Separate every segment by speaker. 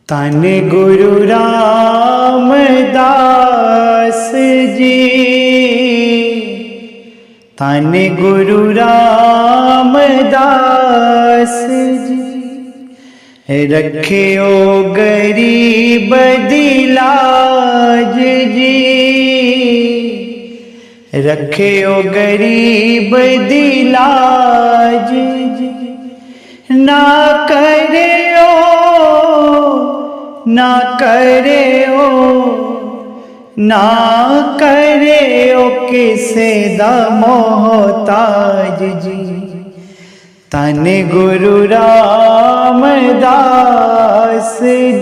Speaker 1: तन गुरु रामदास जी, तन गुरु रामदास जी, रखियो गरीब दिलाज जी, रखियो गरीब दिलाज जी। ना करियो ना करियो ना करियो किसे दा मोहताज जी। तन गुरु रामदास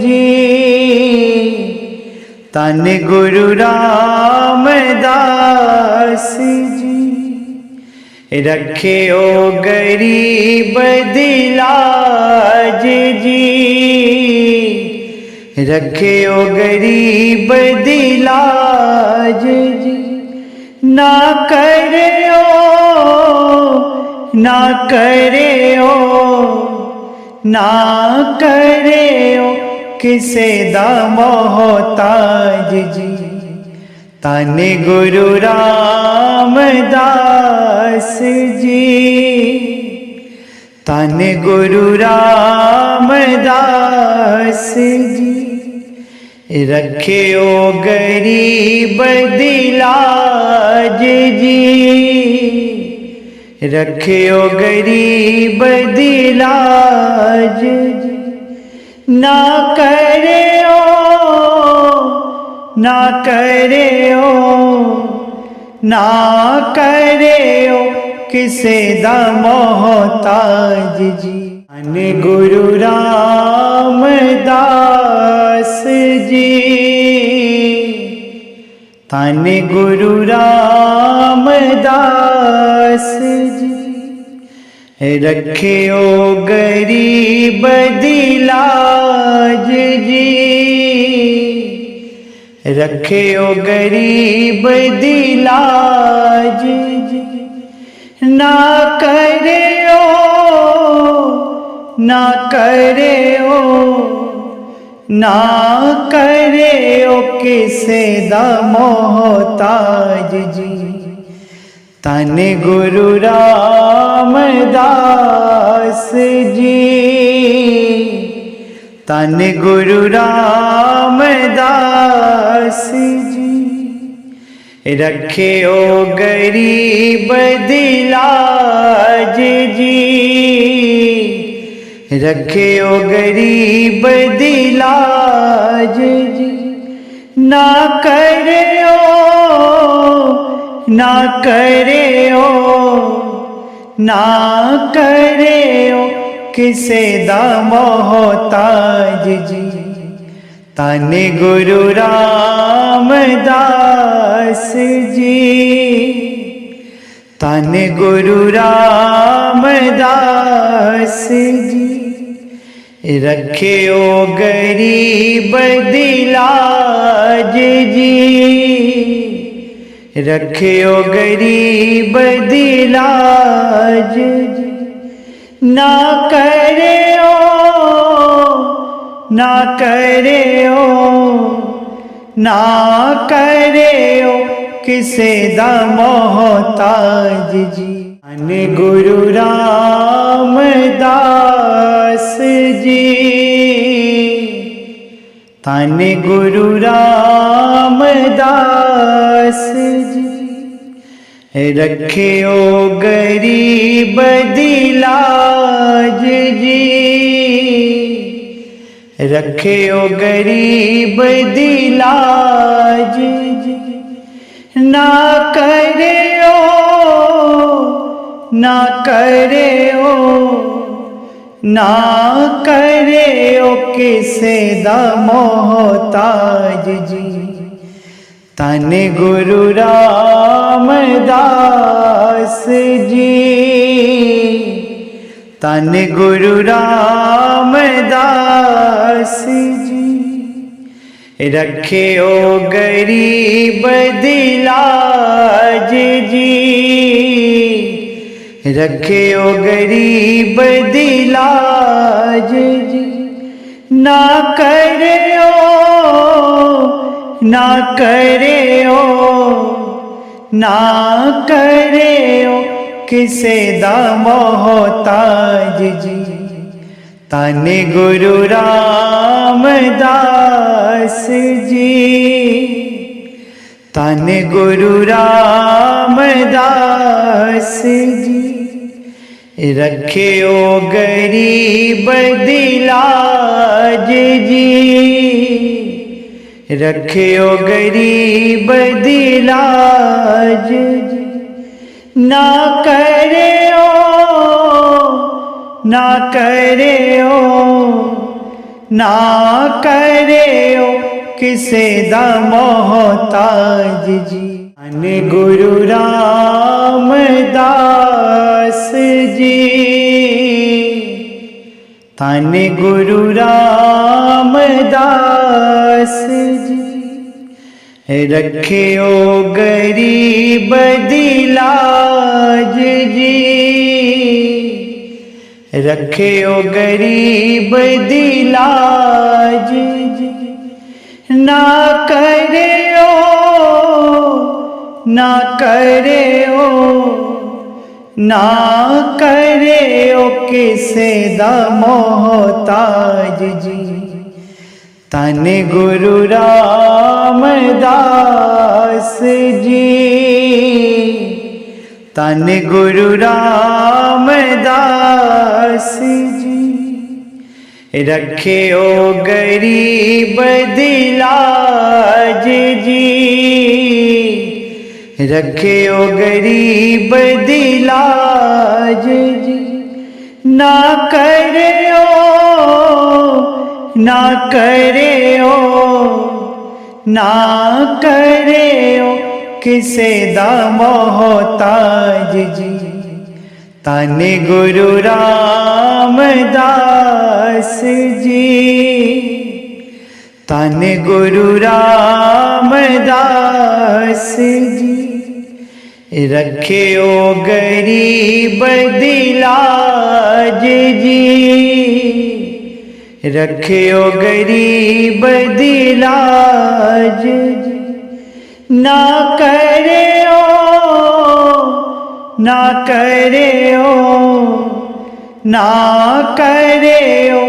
Speaker 1: जी, तन गुरु रामदास जी, रखियो गरीब दिलाज जी, रखियो गरीब दिलाज जी। ना करियो ना करियो ना करियो किसे दा मोहताज जी। तन गुरु रामदास जी, तन गुरु रामदास जी, रखियो गरीब दिलाज जी, रखियो गरीब दिलाज जी। ना करियो ना करियो ना करियो किसे दा मोहताज जी। तन गुरु रामदास जी, तन गुरु रामदास जी, रखियो गरीब दिलाज जी, रखियो गरीब दिलाज जी। ना करियो ना करियो ना करियो किसे दा मोहताज जी। तन गुरु रामदास जी, तन गुरु रामदास जी, रखियो गरीब दिलाज जी, रखियो गरीब दिलाज जी। ना करियो ना करियो ना करियो किसे दा मोहताज जी। तन गुरु रामदास जी, तन गुरु रामदास जी, रखियो गरीब दिलाज जी, रखियो गरीब दिलाज जी। ना करियो ना करियो ना करियो किसे दा मोहताज जी। तन गुरु रामदास जी, तन गुरु रामदास जी, रखियो गरीब दिलाज जी, रखियो गरीब दिलाज जी। ना करियो ना करियो ना करियो किसे दा मोहताज जी। तन गुरु रामदास जी, तन गुरु रामदास जी, रखियो गरीब दिलाज जी, रखियो गरीब दिलाज जी। ना करयो ना करयो ना करयो किसे दा मोहताज जी। धन गुरु रामदास जी, धन गुरु रामदास जी। रखियो गरीब दिलाज जी, रखियो गरीब दिलाज जी। ना करयो ना करयो ना करयो किसे दा मोहताज जी। धन गुरु रामदास जी, धन गुरु रामदास जी। रखियो गरीब दिलाज जी, रखियो गरीब दिलाज जी। ना करयो ना करयो ना करयो किसे दा मोहताज जी। धन गुरु रामदास जी, धन गुरु रामदास जी। रखियो गरीब दिलाज जी, रखियो गरीब दिलाज जी। ना करयो ना करयो ना करयो किसे दा मोहताज जी। धन गुरु रामदास जी, धन गुरु रामदास जी। रखियो गरीब दिलाज जी, रखियो गरीब दिलाज जी। ना करयो ना करयो ना करयो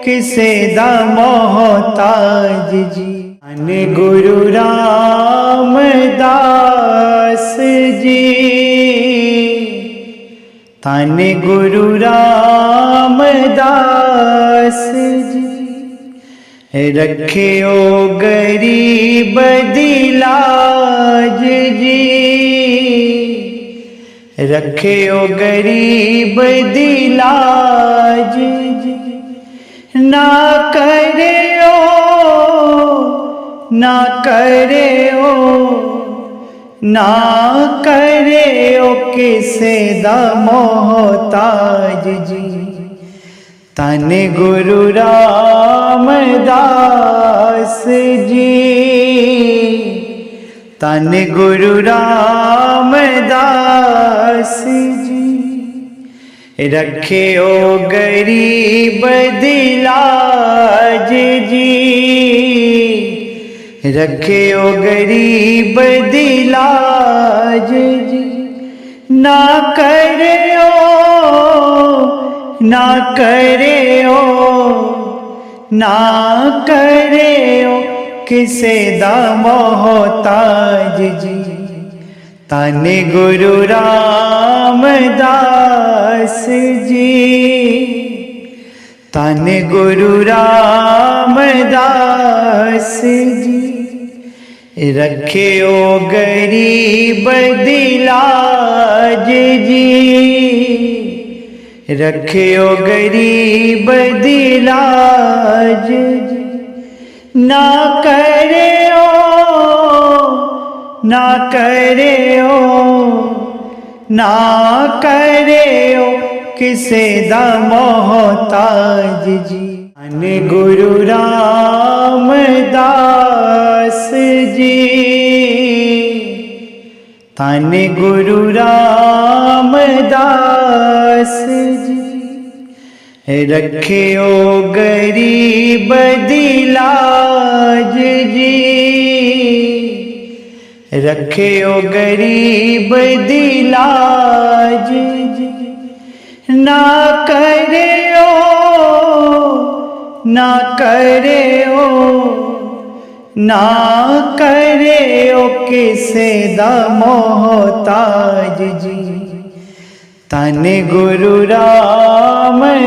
Speaker 1: किसे दा मोहताज जी। धन गुरु रामदास जी, धन गुरु रामदास जी। रखियो गरीब दिलाज जी, रखियो गरीब दिलाज जी। ना करयो ना करयो ना करयो किसे दा मोहताज जी। धन गुरु रामदास जी, धन गुरु रामदास जी। रखियो गरीब दिलाज जी, रखियो गरीब दिलाज जी। ना करयो ना करयो ना करयो किसे दा मोहताज जी। धन गुरु रामदास जी, धन गुरु रामदास जी। रखियो गरीब दिलाज जी, रखियो गरीब दिलाज जी। ना करयो ना करयो ना करयो किसे दा मोहताज जी। धन गुरु रामदास जी, धन गुरु रामदास जी। रखियो गरीब दिलाज जी, रखियो गरीब दिलाज जी। ना करियो ना करियो ना करियो किसे दा मोहताज जी। तन गुरु रामदास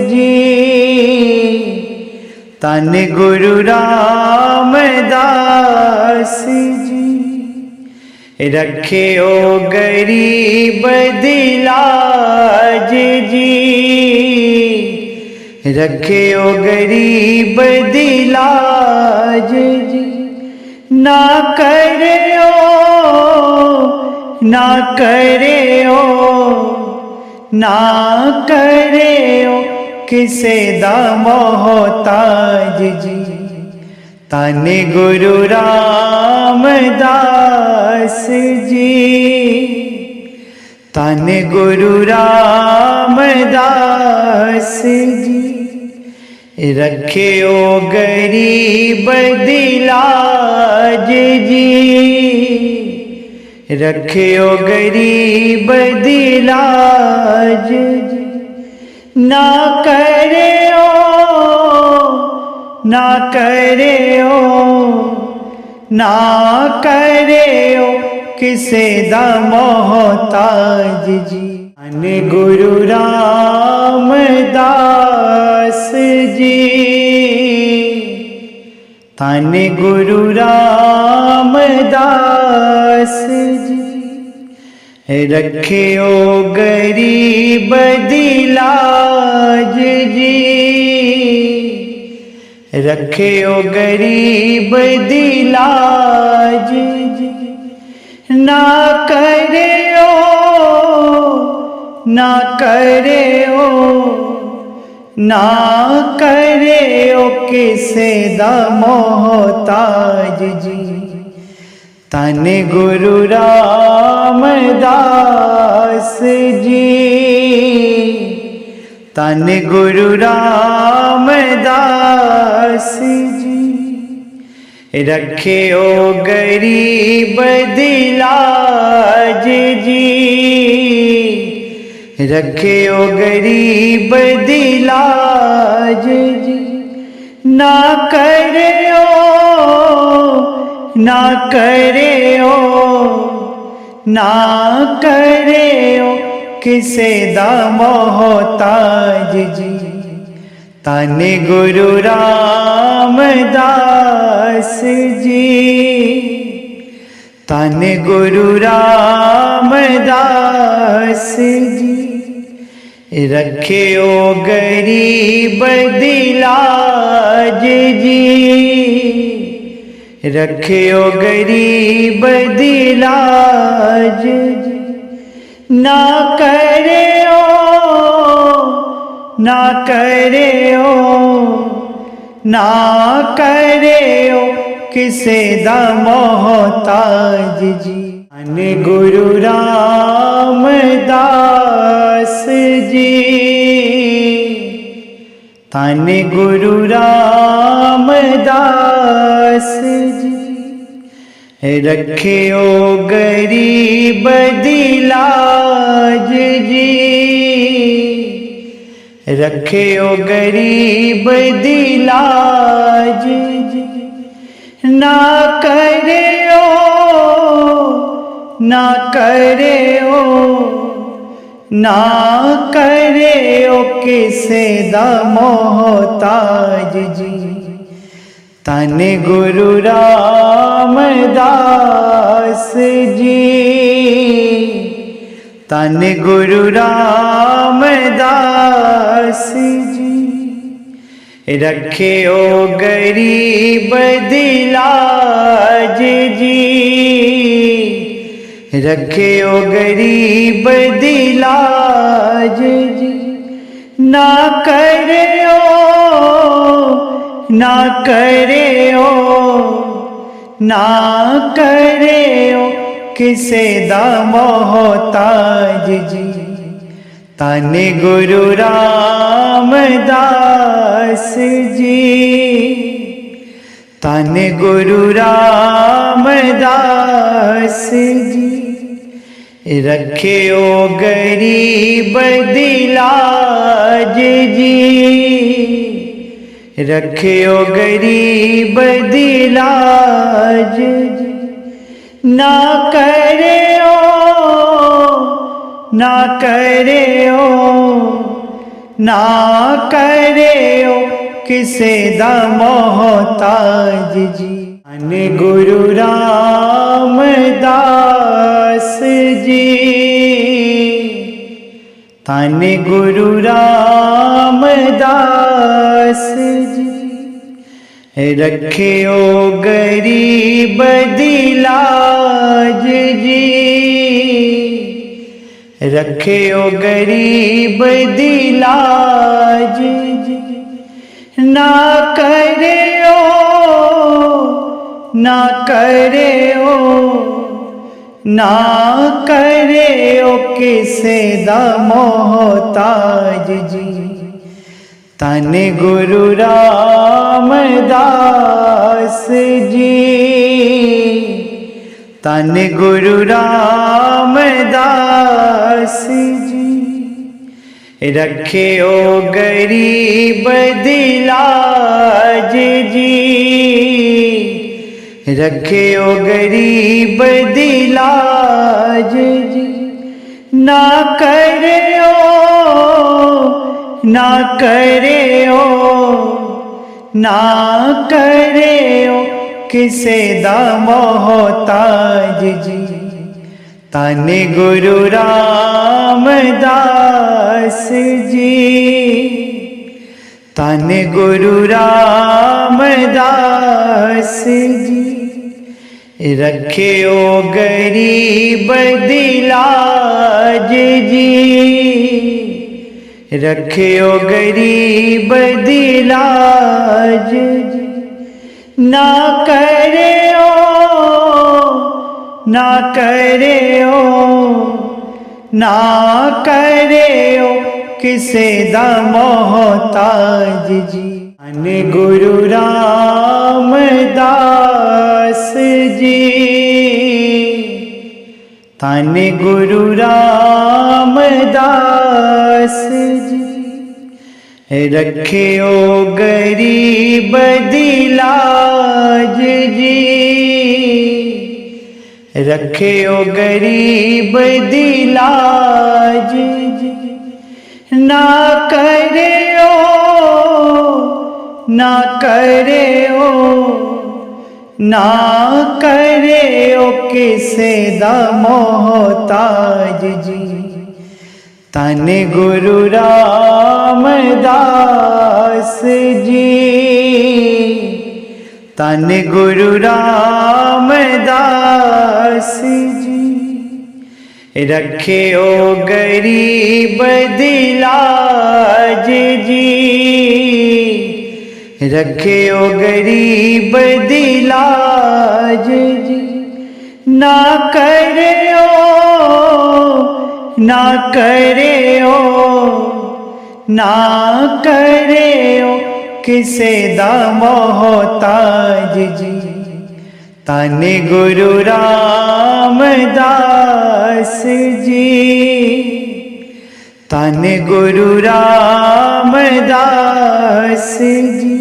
Speaker 1: जी, तन गुरु रामदास जी। रखियो गरीब दिलाज जी, रखियो गरीब दिलाज जी। ना करियो ना करियो ना करियो किसे दा मोहताज जी। तन गुरु रामदास जी, तन गुरु रामदास जी। रखियो गरीब दिलाज जी, रखियो गरीब दिलाज जी। ना करियो ना करियो ना करियो किसे दा मोहताज जी। तन गुरु रामदास जी, तन गुरु रामदास जी। रखियो गरीब दिलाज जी, रखियो गरीब दिलाज जी। ना करियो ना करियो ना करियो किसे दा मोहताज जी। तन गुरु रामदास जी, तन गुरु रामदास जी। रखियो गरीब दिलाज जी, रखियो गरीब दिलाज जी। ना करियो ना करियो ना करियो किसे दा मोहताज जी। तन गुरु रामदास जी, तन गुरु रामदास जी। रखियो गरीब दिलाज जी, रखियो गरीब दिलाज जी। ना करियो ना करियो ना करियो किसे दा मोहताज जी। तन गुरु रामदास जी, तन गुरु रामदास जी। रखियो गरीब दिलाज जी, रखियो गरीब दिलाज जी। ना करियो ना करियो ना करियो किसे दा मोहताज जी। तन गुरु रामदास जी, तन गुरु रामदास जी। रखियो गरीब दिलाज जी, रखियो गरीब दिलाज जी। ना करियो ना करियो ना करियो किसे दा मोहताज जी। धन गुरु रामदास जी, धन गुरु रामदास जी, रखियो गरीब दिलाज जी, रखियो गरीब दिलाज जी। ना करियो, ना करियो, ना करियो किसे दा मोहताज जी। धन गुरु रामदास जी, धन गुरु रामदास जी, रखियो गरीब दिलाज जी, रखियो गरीब दिलाज जी। ना करियो, ना करियो, ना करियो किसे दा मोहताज जी। धन गुरु रामदास जी, धन गुरु रामदास जी, रखियो गरीब दिलाज जी, रखियो गरीब दिलाज जी। ना करियो, ना करियो, ना करियो किसे दा मोहताज जी। धन गुरु रामदास जी, धन गुरु रामदास जी, रखियो गरीब दिलाज जी, रखियो गरीब दिलाज जी। ना करियो, ना करियो, ना करियो किसे दा मोहताज जी। धन गुरु रामदास जी, धन गुरु रामदास जी, रखियो गरीब दिलाज जी, रखियो गरीब दिलाज जी। ना करियो, ना करियो, ना करियो किसे दा मोहताज जी। धन गुरु रामदास जी, धन गुरु रामदास जी, रखियो गरीब दिलाज जी, रखियो गरीब दिलाज जी। ना करियो, ना करियो, ना करियो किसे दा मोहताज जी। धन गुरु रामदास जी, धन गुरु रामदास जी,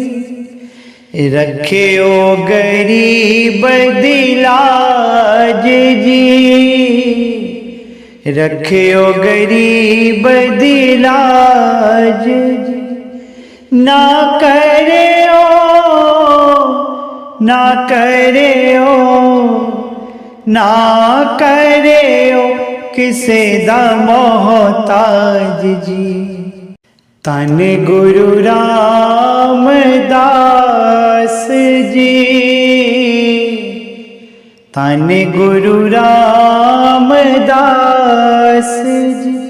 Speaker 1: रखियो गरीब दिलाज जी, रखियो गरीब दिलाज जी। ना करियो, ना करियो, ना करियो किसे दा मोहताज जी। धन गुरु रामदास जी, धन गुरु रामदास जी,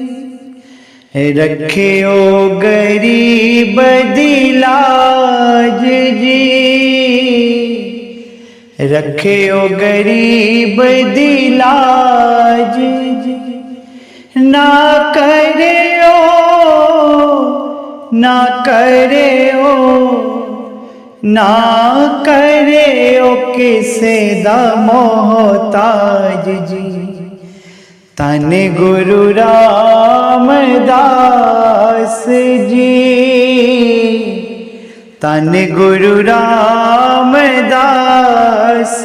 Speaker 1: रखियो गरीब दिलाज जी, रखियो गरीब दिलाज जी। ना करियो, ना करे ओ, ना करे ओ किसे दा मोहताज जी। तन गुरु रामदास जी, तन गुरु रामदास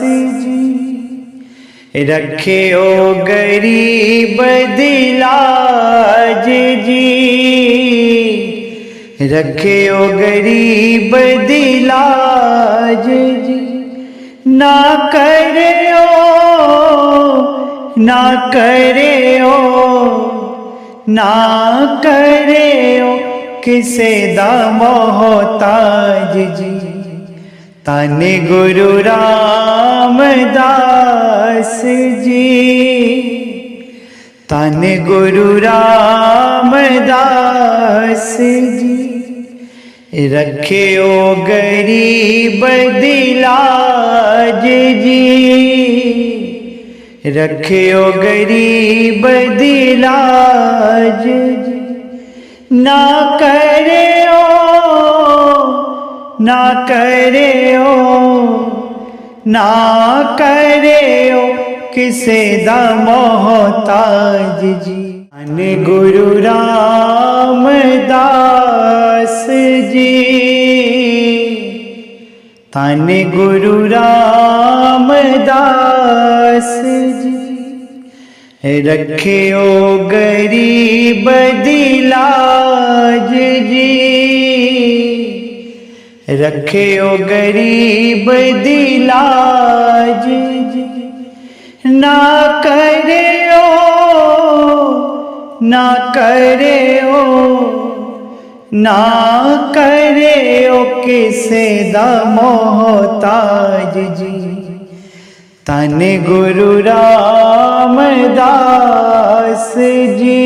Speaker 1: जी। रखे ओ गरीब दिलाज जी, रखे ओ गरीब दिलाज जी। ना करे ओ, ना करे ओ, ना करे ओ किसे दा मोहताज जी। तन गुरु रामदास जी, तन गुरु रामदास जी। रखे ओ गरीब दिलाज जी, रखे ओ गरीब दिलाज जी। ना करे ओ, ना करे ओ, ना करे ओ किसे दा मोहताज जी। तन गुरु रामदास जी, तन गुरु रामदास जी। रखे ओ गरीब दिलाज जी, रखे ओ गरीब दिलाज जी। ना करे ओ, ना करे ओ, ना करे ओ किसे दा मोहताज जी। तन गुरु रामदास जी,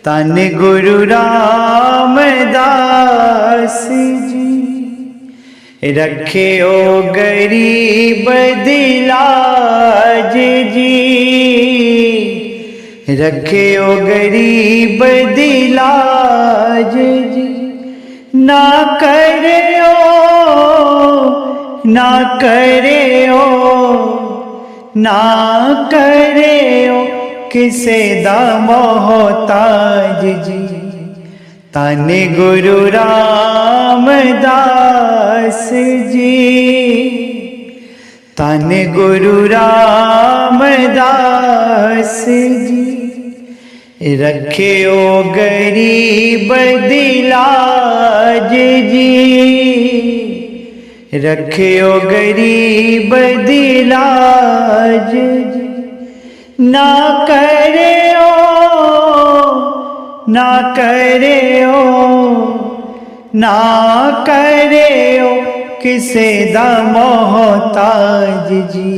Speaker 1: तन गुरु रामदास जी। रखे ओ गरीब दिलाज जी, रखे ओ गरीब दिलाज जी। ना करे ओ, ना करे ओ, ना करे ओ किसे दा मोहताज जी। तन गुरु रामदास जी, तन गुरु रामदास जी। रखे ओ गरीब दिलाज जी, रखे ओ गरीब दिलाज जी। ना करे ओ, ना करे ओ, ना करे ओ किसे दा मोहताज जी।